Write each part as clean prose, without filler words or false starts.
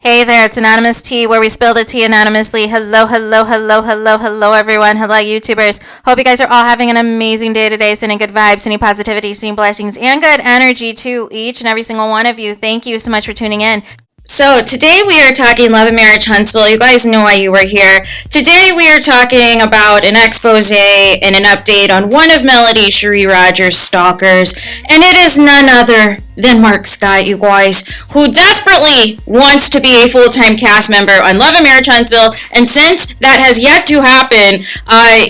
Hey there, it's Anonymous Tea, where we spill the tea anonymously. Hello, hello, hello, hello, hello, everyone. Hello, YouTubers. Hope you guys are all having an amazing day today, sending good vibes, sending positivity, sending blessings, and good energy to each and every single one of you. Thank you so much for tuning in. So today we are talking love and marriage, Huntsville. You guys know why you were here. Today we are talking about an expose and an update on one of Melody Cherie Rogers' stalkers, and it is none other than Mark Scott, you guys, who desperately wants to be a full-time cast member on Love and Marriage Huntsville, and since that has yet to happen,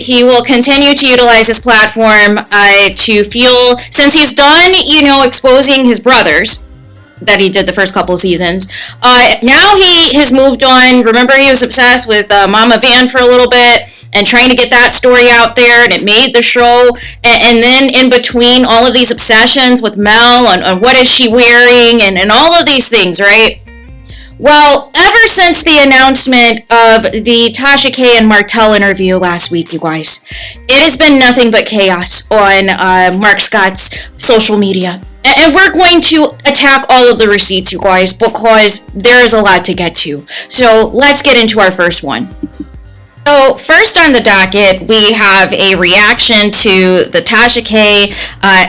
he will continue to utilize his platform to feel, since he's done, exposing his brothers that he did the first couple of seasons. Now he has moved on. Remember, he was obsessed with Mama Van for a little bit and trying to get that story out there, and it made the show. And then in between all of these obsessions with Mel on what is she wearing and all of these things, right? Well, ever since the announcement of the Tasha K and Mel Tel interview last week, you guys, it has been nothing but chaos on Mark Scott's social media. And we're going to attack all of the receipts, you guys, because there is a lot to get to. So let's get into our first one. So first on the docket, we have a reaction to the Tasha K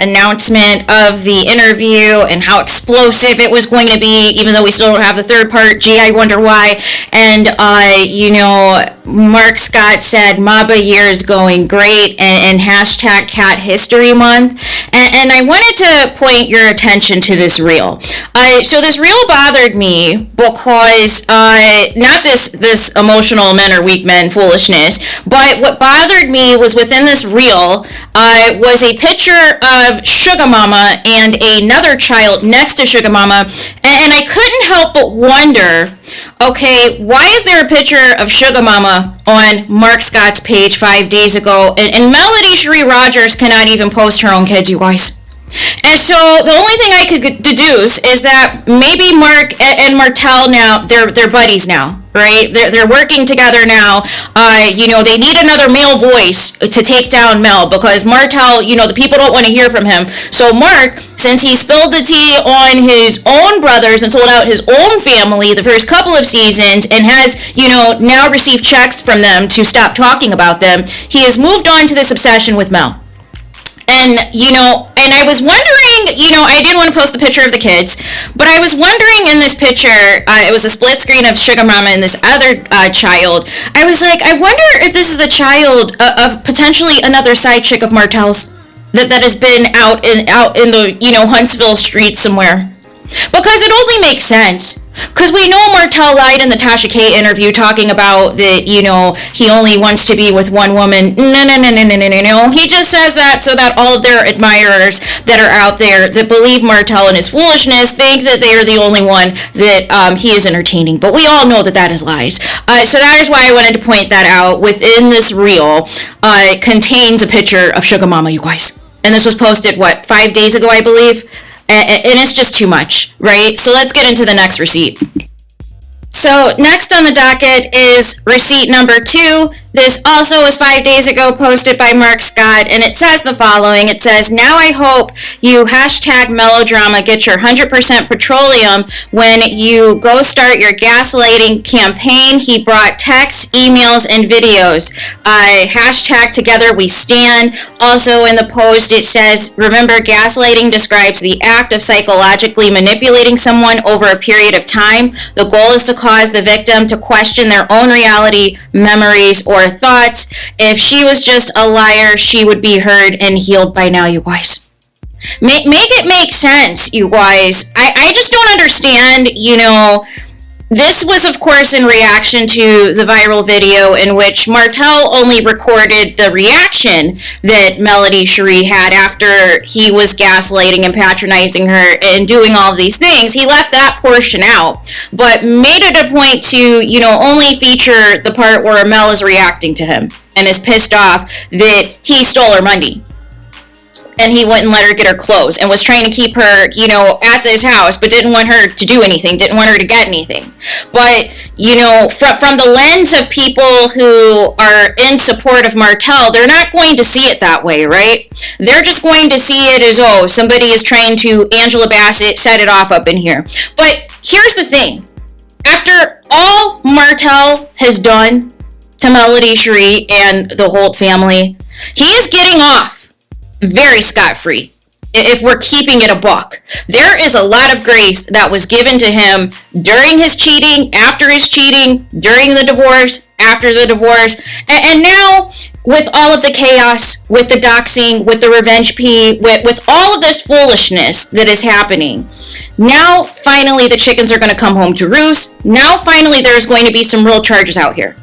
announcement of the interview and how explosive it was going to be, even though we still don't have the third part. Gee, I wonder why. And, Mark Scott said Maba year is going great and hashtag Cat History Month. And I wanted to point your attention to this reel. So this reel bothered me because not this emotional men are weak men foolishness, but what bothered me was within this reel was a picture of Sugar Mama and another child next to Sugar Mama, and I couldn't help but wonder, okay, why is there a picture of Sugar Mama on Mark Scott's page 5 days ago, and Melody Cherie Rogers cannot even post her own kids, you guys? And so the only thing I could deduce is that maybe Mark and Mel Tel now, they're buddies now, right? They're working together now. They need another male voice to take down Mel, because Mel Tel, the people don't want to hear from him. So Mark, since he spilled the tea on his own brothers and sold out his own family the first couple of seasons and has, now received checks from them to stop talking about them, he has moved on to this obsession with Mel. And I was wondering, I didn't want to post the picture of the kids, but I was wondering in this picture, it was a split screen of Sugar Mama and this other child. I was like, I wonder if this is the child of potentially another side chick of Mel Tel's that has been out in the, Huntsville streets somewhere. Because it only makes sense. Because we know Mel Tel lied in the Tasha K interview talking about that, he only wants to be with one woman. No. He just says that so that all of their admirers that are out there that believe Mel Tel and his foolishness think that they are the only one that he is entertaining. But we all know that is lies. So that is why I wanted to point that out. Within this reel, contains a picture of Sugar Mama, you guys. And this was posted, 5 days ago, I believe? And it's just too much, right? So let's get into the next receipt. So next on the docket is receipt number 2. This also was 5 days ago, posted by Mark Scott, and it says the following. It says, now I hope you hashtag melodrama get your 100% petroleum when you go start your gaslighting campaign. He brought texts, emails, and videos. Hashtag together we stand. Also in the post it says, remember, gaslighting describes the act of psychologically manipulating someone over a period of time. The goal is to cause the victim to question their own reality, memories, or thoughts. If she was just a liar, she would be heard and healed by now, you guys. Make it make sense, you guys. I just don't understand, This was, of course, in reaction to the viral video in which Mel Tel only recorded the reaction that Melody Cherie had after he was gaslighting and patronizing her and doing all of these things. He left that portion out, but made it a point to, only feature the part where Mel is reacting to him and is pissed off that he stole her money. And he wouldn't let her get her clothes and was trying to keep her, at this house, but didn't want her to do anything, didn't want her to get anything. But, from the lens of people who are in support of Mel Tel, they're not going to see it that way, right? They're just going to see it as, somebody is trying to Angela Bassett set it off up in here. But here's the thing. After all Martel has done to Melody Cherie and the Holt family, he is getting off very scot-free. If we're keeping it a buck, there is a lot of grace that was given to him during his cheating, after his cheating, during the divorce, after the divorce, and now with all of the chaos, with the doxing, with the revenge pee, with all of this foolishness that is happening. Now, finally, the chickens are going to come home to roost. Now, finally, there's going to be some real charges out here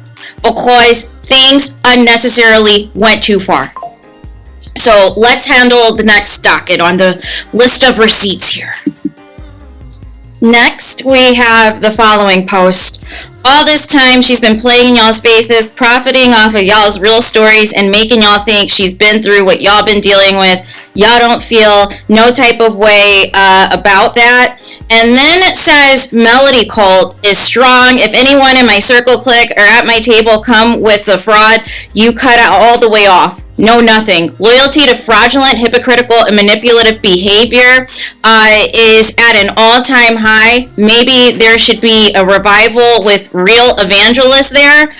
because things unnecessarily went too far. So let's handle the next docket on the list of receipts here. Next, we have the following post. All this time, she's been playing in y'all's faces, profiting off of y'all's real stories, and making y'all think she's been through what y'all been dealing with. Y'all don't feel no type of way about that. And then it says, Melody cult is strong. If anyone in my circle clique or at my table come with the fraud, you cut out all the way off. No, nothing. Loyalty to fraudulent, hypocritical, and manipulative behavior is at an all-time high. Maybe there should be a revival with real evangelists there.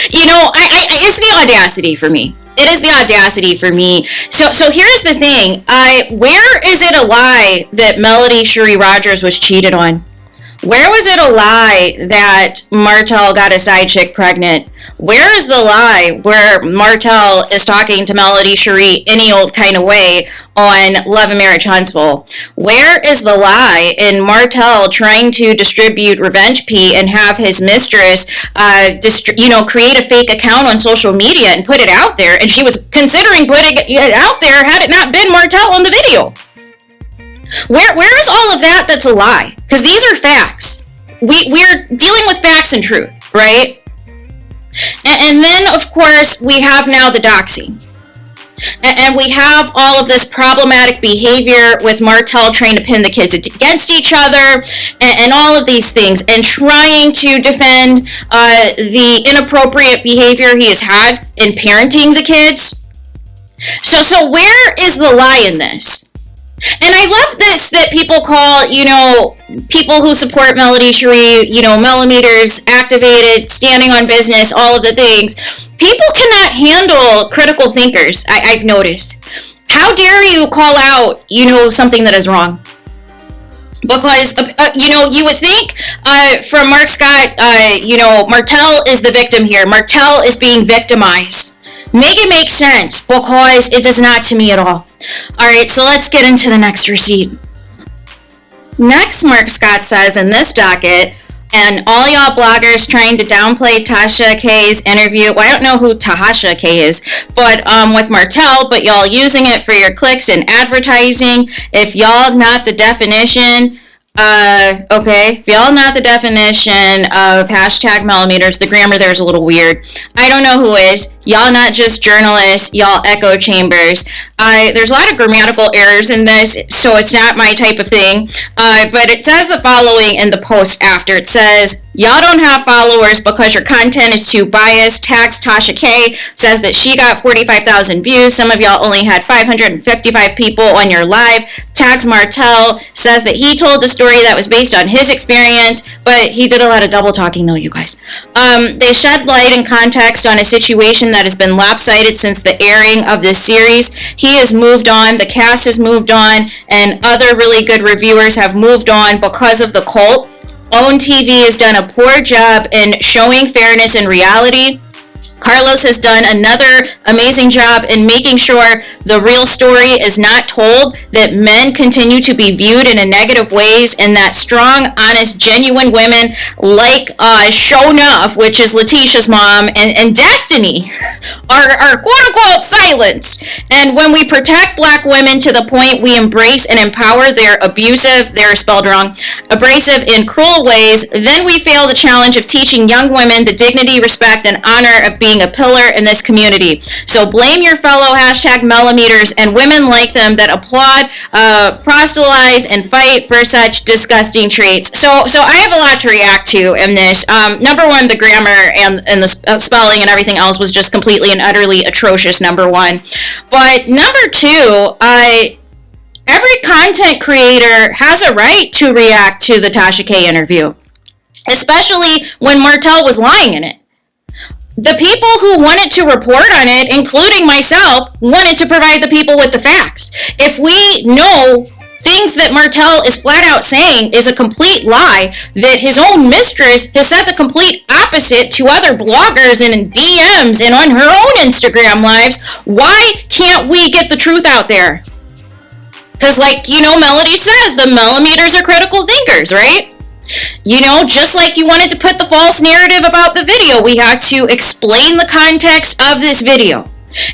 It's the audacity for me. It is the audacity for me. So here's the thing. Where is it a lie that Melody Cherie Rogers was cheated on? Where was it a lie that Martel got a side chick pregnant? Where is the lie where Martel is talking to Melody Cherie any old kind of way on Love and Marriage Huntsville? Where is the lie in Martel trying to distribute revenge pee and have his mistress, create a fake account on social media and put it out there? And she was considering putting it out there had it not been Martel on the video. Where is all of that that's a lie? Because these are facts. We're dealing with facts and truth, right? And then, of course, we have now the doxing. And we have all of this problematic behavior with Martel trying to pin the kids against each other and all of these things and trying to defend the inappropriate behavior he has had in parenting the kids. So where is the lie in this? And I love this that people call, people who support Melody Cherie, millimeters, activated, standing on business, all of the things. People cannot handle critical thinkers, I've noticed. How dare you call out, something that is wrong? Because, you would think from Mark Scott, Martel is the victim here. Martel is being victimized. Make it make sense, because it does not to me at all. Alright, so let's get into the next receipt. Next, Mark Scott says in this docket, and all y'all bloggers trying to downplay Tasha K's interview. Well, I don't know who Tasha K is, but with Martel, but y'all using it for your clicks and advertising. If y'all not the definition... if y'all not the definition of hashtag millimeters, the grammar there is a little weird. I don't know who is. Y'all not just journalists, y'all echo chambers. There's a lot of grammatical errors in this, so it's not my type of thing. But it says the following in the post after. It says, y'all don't have followers because your content is too biased. Tags Tasha K, says that she got 45,000 views. Some of y'all only had 555 people on your live. Tags Martel, says that he told the story that was based on his experience, but he did a lot of double talking though, you guys. They shed light and context on a situation that has been lopsided since the airing of this series. He has moved on, the cast has moved on, and other really good reviewers have moved on because of the cult. OWN TV has done a poor job in showing fairness and reality. Carlos has done another amazing job in making sure the real story is not told, that men continue to be viewed in a negative ways, and that strong, honest, genuine women like Shona, which is Letitia's mom, and Destiny are quote-unquote silenced. And when we protect black women to the point we embrace and empower their abusive, they're spelled wrong, abrasive and cruel ways, then we fail the challenge of teaching young women the dignity, respect, and honor of being a pillar in this community. So blame your fellow hashtag millimeters and women like them that applaud, proselytize, and fight for such disgusting traits. So I have a lot to react to in this. Number one, the grammar and the spelling and everything else was just completely and utterly atrocious, number one. But number two, every content creator has a right to react to the Tasha K interview. especially when Mel Tel was lying in it. The people who wanted to report on it, including myself, wanted to provide the people with the facts. If we know things that Mel Tel is flat out saying is a complete lie, that his own mistress has said the complete opposite to other bloggers and in DMs and on her own Instagram lives, why can't we get the truth out there? Because like, Melody says, the millimeters are critical thinkers, right? Just like you wanted to put the false narrative about the video, we had to explain the context of this video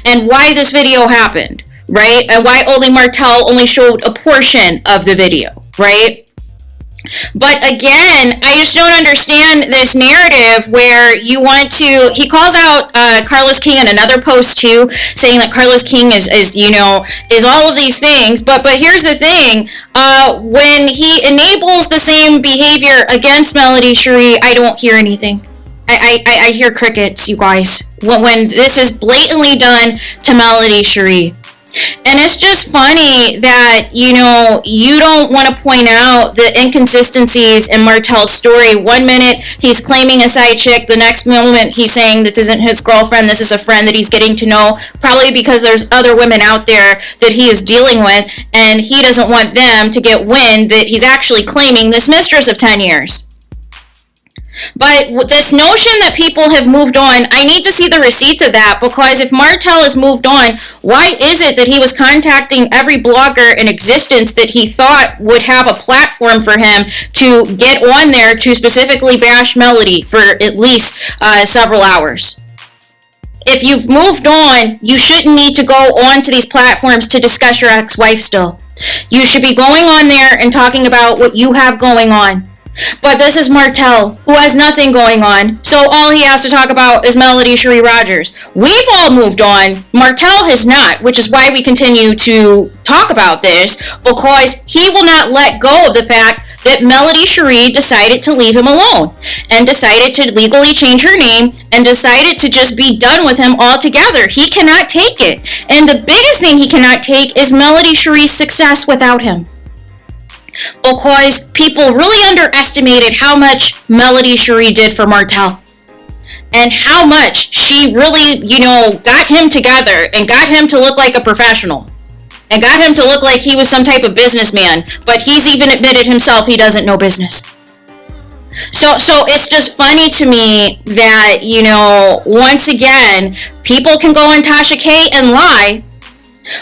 and why this video happened, right? And why Mel Tel only showed a portion of the video, right? But again, I just don't understand this narrative where you want to, he calls out Carlos King in another post too, saying that Carlos King is all of these things. But here's the thing, when he enables the same behavior against Melody Cherie, I don't hear anything. I hear crickets, you guys, when this is blatantly done to Melody Cherie. And it's just funny that, you don't want to point out the inconsistencies in Mel Tel's story. One minute, he's claiming a side chick. The next moment, he's saying this isn't his girlfriend. This is a friend that he's getting to know, probably because there's other women out there that he is dealing with, and he doesn't want them to get wind that he's actually claiming this mistress of 10 years. But with this notion that people have moved on, I need to see the receipts of that, because if Mel Tel has moved on, why is it that he was contacting every blogger in existence that he thought would have a platform for him to get on there to specifically bash Melody for at least several hours? If you've moved on, you shouldn't need to go on to these platforms to discuss your ex-wife still. You should be going on there and talking about what you have going on. But this is Mel Tel, who has nothing going on, so all he has to talk about is Melody Cherie Rogers. We've all moved on. Mel Tel has not, which is why we continue to talk about this, because he will not let go of the fact that Melody Cherie decided to leave him alone, and decided to legally change her name, and decided to just be done with him altogether. He cannot take it. And the biggest thing he cannot take is Melody Cherie's success without him. Because people really underestimated how much Melody Cherie did for Mel Tel, and how much she really, got him together and got him to look like a professional and got him to look like he was some type of businessman. But he's even admitted himself he doesn't know business. So it's just funny to me that, once again, people can go on Tasha K and lie,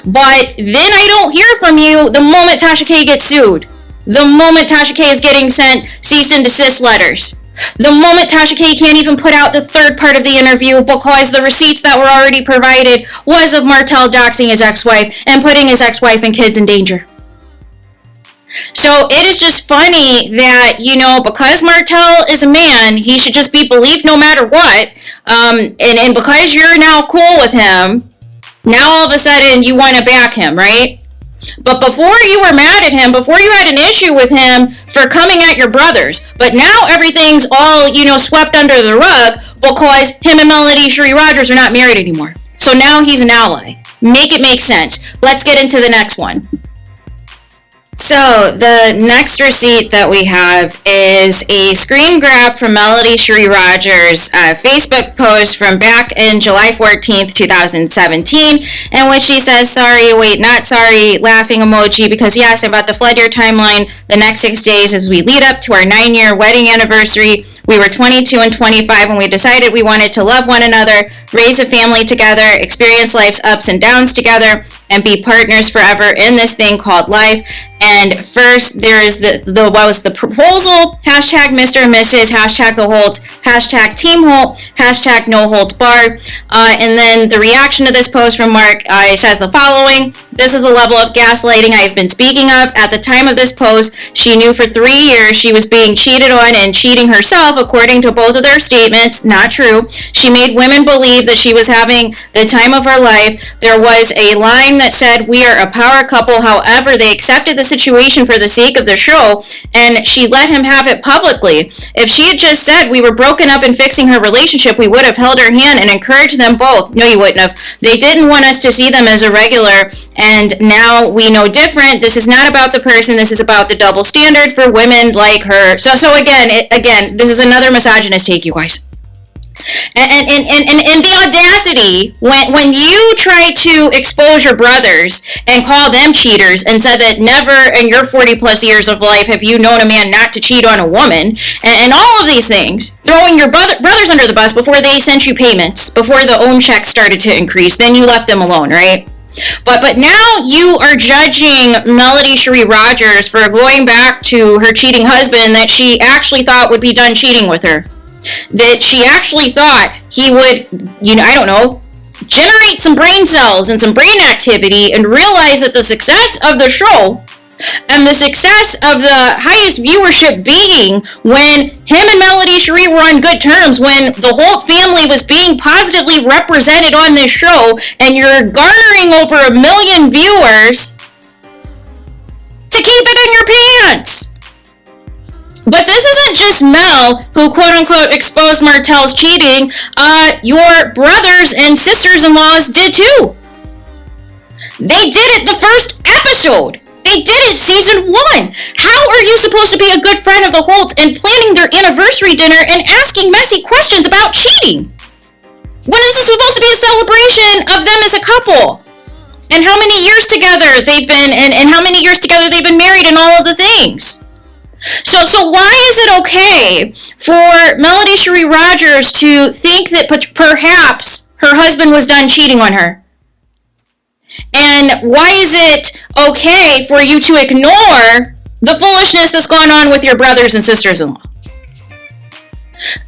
but then I don't hear from you the moment Tasha K gets sued. The moment Tasha K is getting sent cease and desist letters. The moment Tasha K can't even put out the third part of the interview because the receipts that were already provided was of Mel Tel doxing his ex-wife and putting his ex-wife and kids in danger. So it is just funny that, because Mel Tel is a man, he should just be believed no matter what. And because you're now cool with him, now all of a sudden you want to back him, right? But before you were mad at him, before you had an issue with him for coming at your brothers, but now everything's all, swept under the rug because him and Melody Cherie Rogers are not married anymore. So now he's an ally. Make it make sense. Let's get into the next one. So the next receipt that we have is a screen grab from Melody Cherie Rogers' Facebook post from back in July 14th, 2017, in which she says, sorry, wait, not sorry, laughing emoji, because yes, I'm about to flood your timeline the next 6 days as we lead up to our 9-year wedding anniversary. We were 22 and 25 when we decided we wanted to love one another, raise a family together, experience life's ups and downs together, and be partners forever in this thing called life. And first, there is the proposal, hashtag Mr. and Mrs., hashtag the Holtz, hashtag Team Holt, hashtag No Holtz Barred. And then the reaction to this post from Mark says the following: this is the level of gaslighting I have been speaking of. At the time of this post, she knew for 3 years she was being cheated on and cheating herself, according to both of their statements. Not true. She made women believe that she was having the time of her life. There was a line that said, we are a power couple. However, they accepted the situation for the sake of the show, and she let him have it publicly. If she had just said we were broken up and fixing her relationship, we would have held her hand and encouraged them both. No, you wouldn't have. They didn't want us to see them as a regular, and now we know different. This is not about the person. This is about the double standard for women like her. So again, this is another misogynist take, you guys. And the audacity when you try to expose your brothers and call them cheaters and said that never in your 40 plus years of life have you known a man not to cheat on a woman, and all of these things, throwing your brothers under the bus before they sent you payments, before the own checks started to increase, then you left them alone, right? But now you are judging Melody Cherie Rogers for going back to her cheating husband that she actually thought would be done cheating with her. That she actually thought he would, generate some brain cells and some brain activity and realize that the success of the show and the success of the highest viewership being when him and Melody Cherie were on good terms, when the whole family was being positively represented on this show, and you're garnering over 1 million viewers to keep it in your pants. But this isn't just Mel who quote-unquote exposed Martel's cheating. Your brothers and sisters-in-laws did too. They did it the first episode. They did it season 1. How are you supposed to be a good friend of the Holts and planning their anniversary dinner and asking messy questions about cheating? When this is supposed to be a celebration of them as a couple. And how many years together they've been, and how many years together they've been married and all of the things. So why is it okay for Melody Cherie Rogers to think that perhaps her husband was done cheating on her? And why is it okay for you to ignore the foolishness that's gone on with your brothers and sisters-in-law?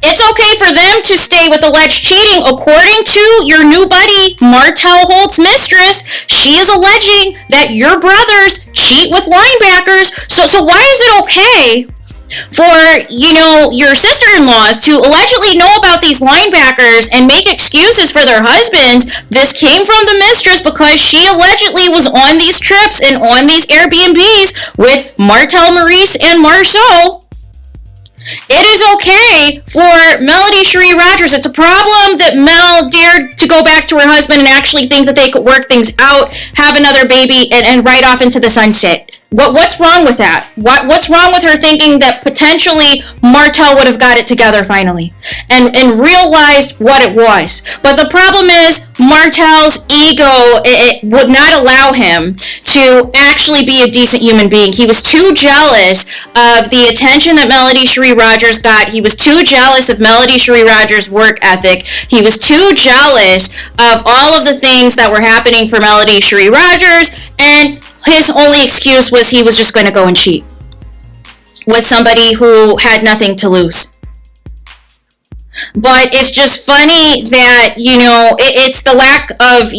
It's okay for them to stay with alleged cheating. According to your new buddy, Martel Holt's mistress, she is alleging that your brothers cheat with linebackers. So why is it okay for, your sister-in-laws to allegedly know about these linebackers and make excuses for their husbands? This came from the mistress because she allegedly was on these trips and on these Airbnbs with Martel Maurice and Marceau. It is okay for Melody Cherie Rogers. It's a problem that Mel dared to go back to her husband and actually think that they could work things out, have another baby, and ride off into the sunset. What's wrong with that? What's wrong with her thinking that potentially Martel would have got it together finally and realized what it was? But the problem is Martel's ego, it would not allow him to actually be a decent human being. He was too jealous of the attention that Melody Cherie Rogers got. He was too jealous of Melody Cherie Rogers' work ethic. He was too jealous of all of the things that were happening for Melody Cherie Rogers, and his only excuse was he was just going to go and cheat with somebody who had nothing to lose. But it's just funny that, it's the lack of,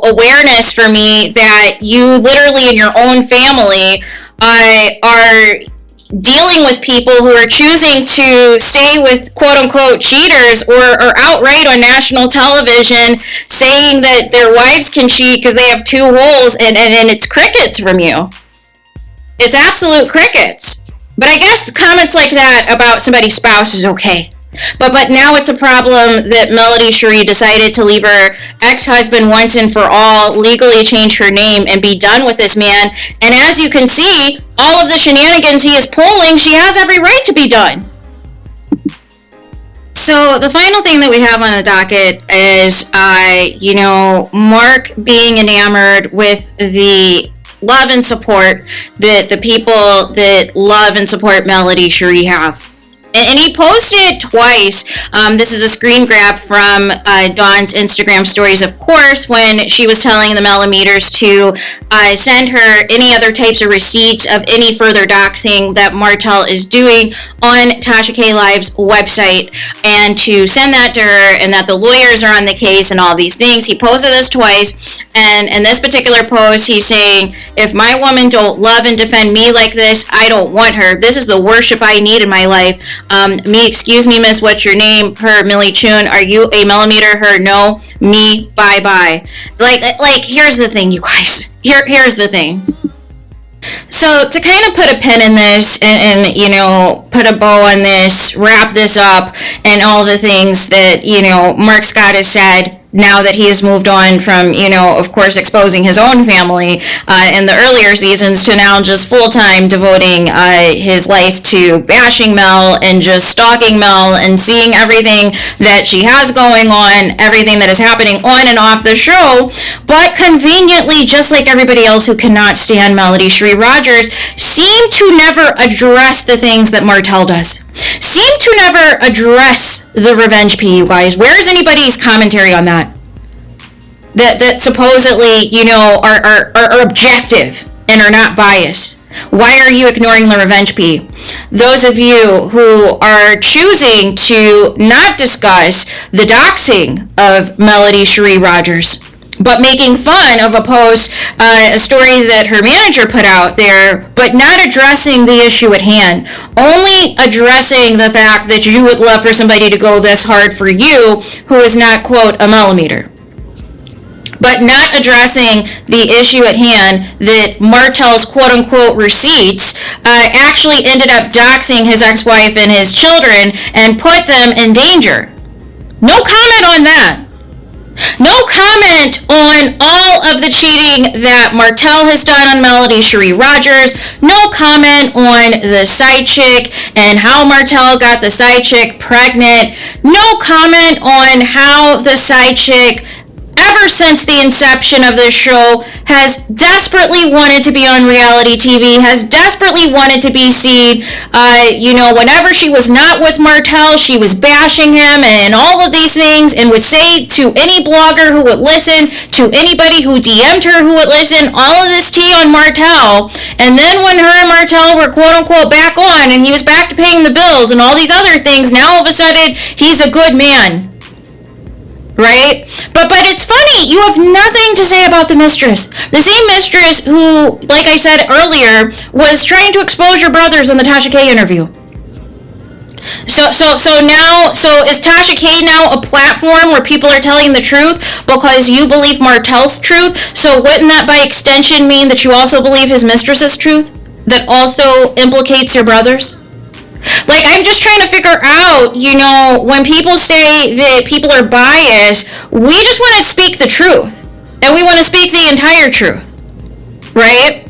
awareness for me that you literally in your own family are dealing with people who are choosing to stay with quote-unquote cheaters or outright on national television saying that their wives can cheat because they have 2 holes, and it's crickets from you. It's absolute crickets. But I guess comments like that about somebody's spouse is okay. But now it's a problem that Melody Cherie decided to leave her ex-husband once and for all, legally change her name, and be done with this man. And as you can see, all of the shenanigans he is pulling, she has every right to be done. So the final thing that we have on the docket is, Mark being enamored with the love and support that the people that love and support Melody Cherie have. And he posted twice. This is a screen grab from Dawn's Instagram stories, of course, when she was telling the Millimeters to send her any other types of receipts of any further doxing that Martel is doing on Tasha K Live's website, and to send that to her, and that the lawyers are on the case and all these things. He posted this twice, and in this particular post, he's saying, if my woman don't love and defend me like this, I don't want her. This is the worship I need in my life. Excuse me, miss, what's your name? Her, Millie Chun. Are you a Millimeter? Her, no. Me, bye-bye. Like, here's the thing, you guys. Here's the thing. So to kind of put a pin in this and put a bow on this, wrap this up, and all the things that, Mark Scott has said now that he has moved on from, of course, exposing his own family in the earlier seasons to now just full-time devoting his life to bashing Mel and just stalking Mel and seeing everything that she has going on, everything that is happening on and off the show. But conveniently, just like everybody else who cannot stand Melody Shree Rogers, seem to never address the things that Martel does. Seem to never address the revenge P, you guys. Where is anybody's commentary on that? That supposedly, are objective and are not biased. Why are you ignoring the revenge P? Those of you who are choosing to not discuss the doxing of Melody Shree Rogers, but making fun of a post, a story that her manager put out there, but not addressing the issue at hand. Only addressing the fact that you would love for somebody to go this hard for you who is not, quote, a millimeter. But not addressing the issue at hand that Martel's quote-unquote receipts actually ended up doxing his ex-wife and his children and put them in danger. No comment on that. No comment on all of the cheating that Martel has done on Melody Shree Rogers. No comment on the side chick and how Martel got the side chick pregnant. No comment on how the side chick, ever since the inception of this show, has desperately wanted to be on reality TV, has desperately wanted to be seen. Whenever she was not with Martel, she was bashing him and all of these things, and would say to any blogger who would listen, to anybody who DM'd her who would listen, all of this tea on Martel. And then when her and Martel were quote-unquote back on, and he was back to paying the bills and all these other things, now all of a sudden, he's a good man. Right? But it's funny, you have nothing to say about the mistress. The same mistress who, like I said earlier, was trying to expose your brothers on the Tasha K interview. So is Tasha K now a platform where people are telling the truth because you believe Martel's truth? So wouldn't that by extension mean that you also believe his mistress's truth? That also implicates your brothers? Like, I'm just trying to figure out, when people say that people are biased, we just want to speak the truth. And we want to speak the entire truth. Right?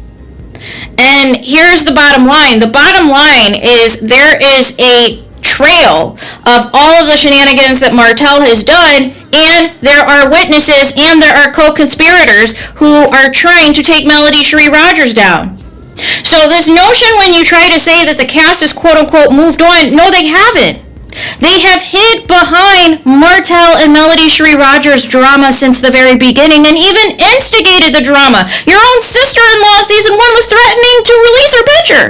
And here's the bottom line. The bottom line is there is a trail of all of the shenanigans that Martel has done, and there are witnesses and there are co-conspirators who are trying to take Melody Shree Rogers down. So this notion when you try to say that the cast is quote-unquote moved on, no, they haven't. They have hid behind Martel and Melody Shree Rogers' drama since the very beginning and even instigated the drama. Your own sister-in-law season 1 was threatening to release her picture.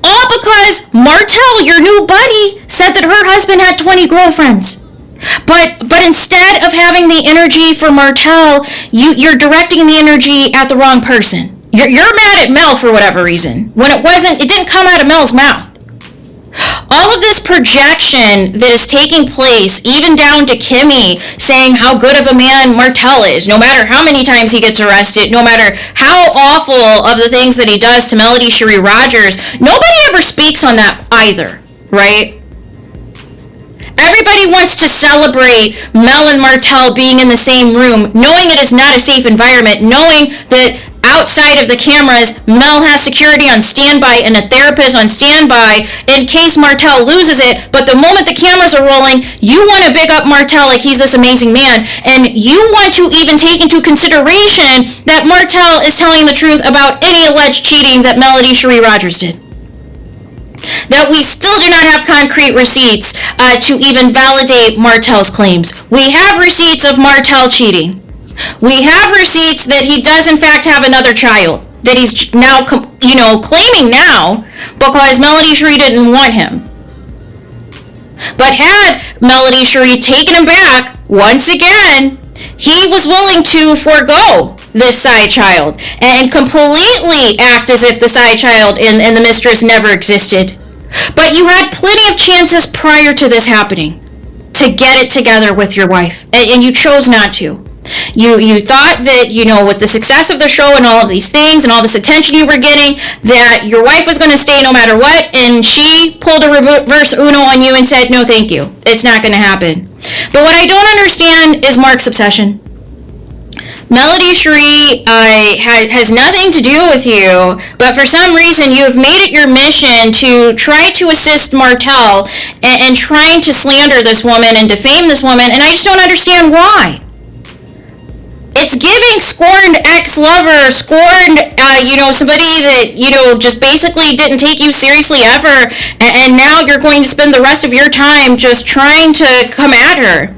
All because Martel, your new buddy, said that her husband had 20 girlfriends. But instead of having the energy for Martel, you're directing the energy at the wrong person. You're mad at Mel for whatever reason, when it didn't come out of Mel's mouth. All of this projection that is taking place, even down to Kimmy saying how good of a man Martel is, no matter how many times he gets arrested, no matter how awful of the things that he does to Melody Shree Rogers, nobody ever speaks on that either, right? Everybody wants to celebrate Mel and Martel being in the same room, knowing it is not a safe environment, knowing that outside of the cameras, Mel has security on standby and a therapist on standby in case Martel loses it. But the moment the cameras are rolling, you want to big up Martel like he's this amazing man, and you want to even take into consideration that Martel is telling the truth about any alleged cheating that Melody Shree Rogers did. That we still do not have concrete receipts to even validate Martel's claims. We have receipts of Martel cheating. We have receipts that he does in fact have another child that he's now, claiming now because Melody Shree didn't want him. But had Melody Shree taken him back, once again, he was willing to forego this side child and completely act as if the side child and the mistress never existed. But you had plenty of chances prior to this happening to get it together with your wife, and you chose not to. You thought that, with the success of the show and all of these things and all this attention you were getting, that your wife was going to stay no matter what, and she pulled a reverse Uno on you and said, no thank you, it's not going to happen. But what I don't understand is Mark's obsession. Melody Cherie has nothing to do with you, but for some reason you have made it your mission to try to assist Martel and trying to slander this woman and defame this woman, and I just don't understand why. It's giving scorned ex-lover, scorned, somebody that, just basically didn't take you seriously ever, and now you're going to spend the rest of your time just trying to come at her.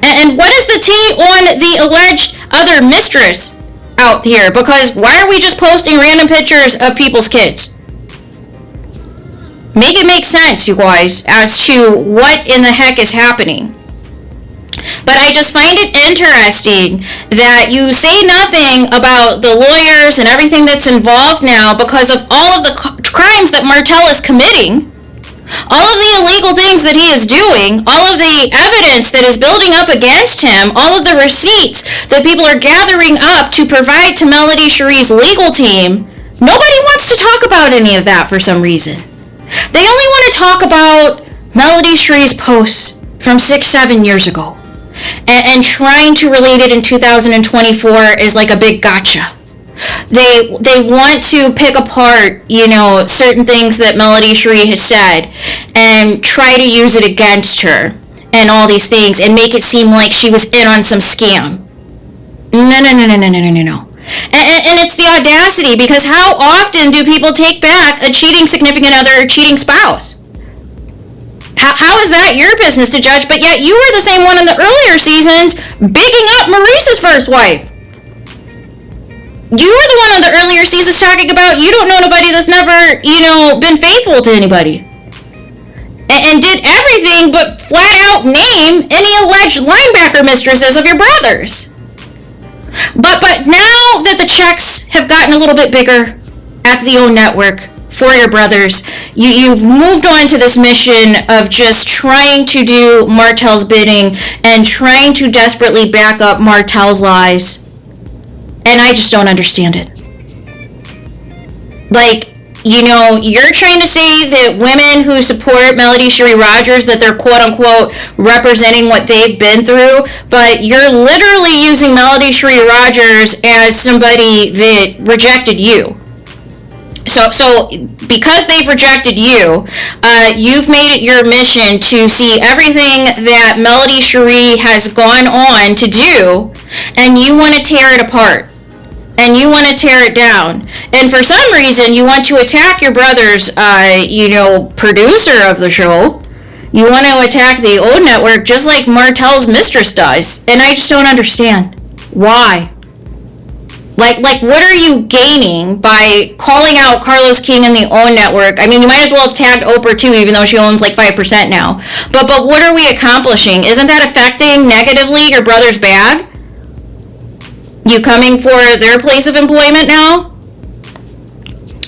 And what is the tea on the alleged other mistress out here? Because why are we just posting random pictures of people's kids? Make it make sense, you guys, as to what in the heck is happening. But I just find it interesting that you say nothing about the lawyers and everything that's involved now because of all of the crimes that Martel is committing. All of the illegal things that he is doing, all of the evidence that is building up against him, all of the receipts that people are gathering up to provide to Melody Cherie's legal team, nobody wants to talk about any of that for some reason. They only want to talk about Melody Cherie's posts from 6-7 years ago. And trying to relate it in 2024 is like a big gotcha. They want to pick apart, certain things that Melody Cherie has said and try to use it against her and all these things and make it seem like she was in on some scam. No. And it's the audacity, because how often do people take back a cheating significant other or cheating spouse? How is that your business to judge? But yet you were the same one in the earlier seasons bigging up Maurice's first wife. You were the one in the earlier seasons talking about you don't know nobody that's never, been faithful to anybody. And did everything but flat out name any alleged linebacker mistresses of your brothers. But now that the checks have gotten a little bit bigger at the OWN network for your brothers, you've moved on to this mission of just trying to do Martel's bidding and trying to desperately back up Martel's lies. And I just don't understand it. You're trying to say that women who support Melody Cherie Rogers, that they're quote-unquote representing what they've been through, but you're literally using Melody Cherie Rogers as somebody that rejected you. So because they've rejected you, you've made it your mission to see everything that Melody Cherie has gone on to do, and you want to tear it apart. And you want to tear it down. And for some reason, you want to attack your brother's, producer of the show. You want to attack the OWN network just like Martel's mistress does. And I just don't understand. Why? Like, what are you gaining by calling out Carlos King and the OWN network? I mean, you might as well have tagged Oprah too, even though she owns like 5% now. But what are we accomplishing? Isn't that affecting negatively your brother's bag? You coming for their place of employment now?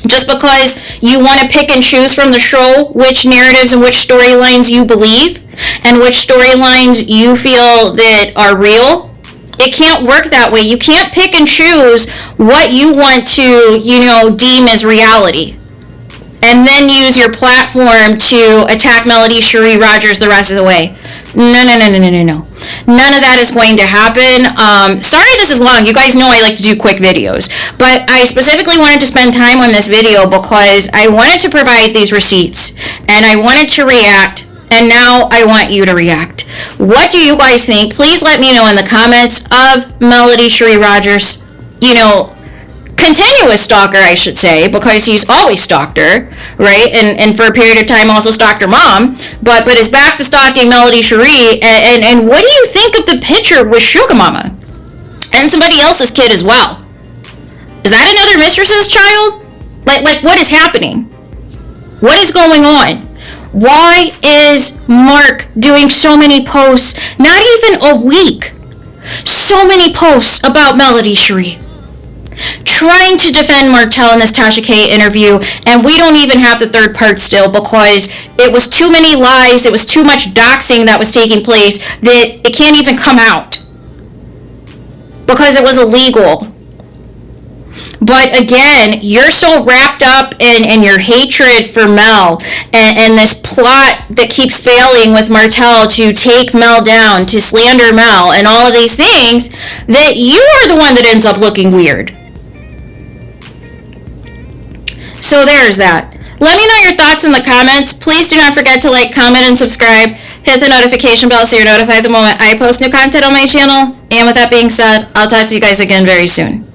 Just because you want to pick and choose from the show which narratives and which storylines you believe and which storylines you feel that are real? It can't work that way. You can't pick and choose what you want to, deem as reality. And then use your platform to attack Melody Cherie Rogers the rest of the way. No. None of that is going to happen. Sorry this is long. You guys know I like to do quick videos. But I specifically wanted to spend time on this video because I wanted to provide these receipts. And I wanted to react. And now I want you to react. What do you guys think? Please let me know in the comments of Melody Cherie Rogers. Continuous stalker, I should say, because he's always stalked her, right? And for a period of time also stalked her mom, but is back to stalking Melody Cherie. And what do you think of the picture with Sugar Mama and somebody else's kid as well? Is that another mistress's child? Like what is happening? What is going on? Why is Mark doing so many posts, not even a week, so many posts about Melody Cherie? Trying to defend Martel in this Tasha K interview, and we don't even have the third part still because it was too many lies, it was too much doxing that was taking place that it can't even come out. because it was illegal. But again, you're so wrapped up in your hatred for Mel and this plot that keeps failing with Martel to take Mel down, to slander Mel, and all of these things, that you are the one that ends up looking weird. So there's that. Let me know your thoughts in the comments. Please do not forget to like, comment, and subscribe. Hit the notification bell so you're notified the moment I post new content on my channel. And with that being said, I'll talk to you guys again very soon.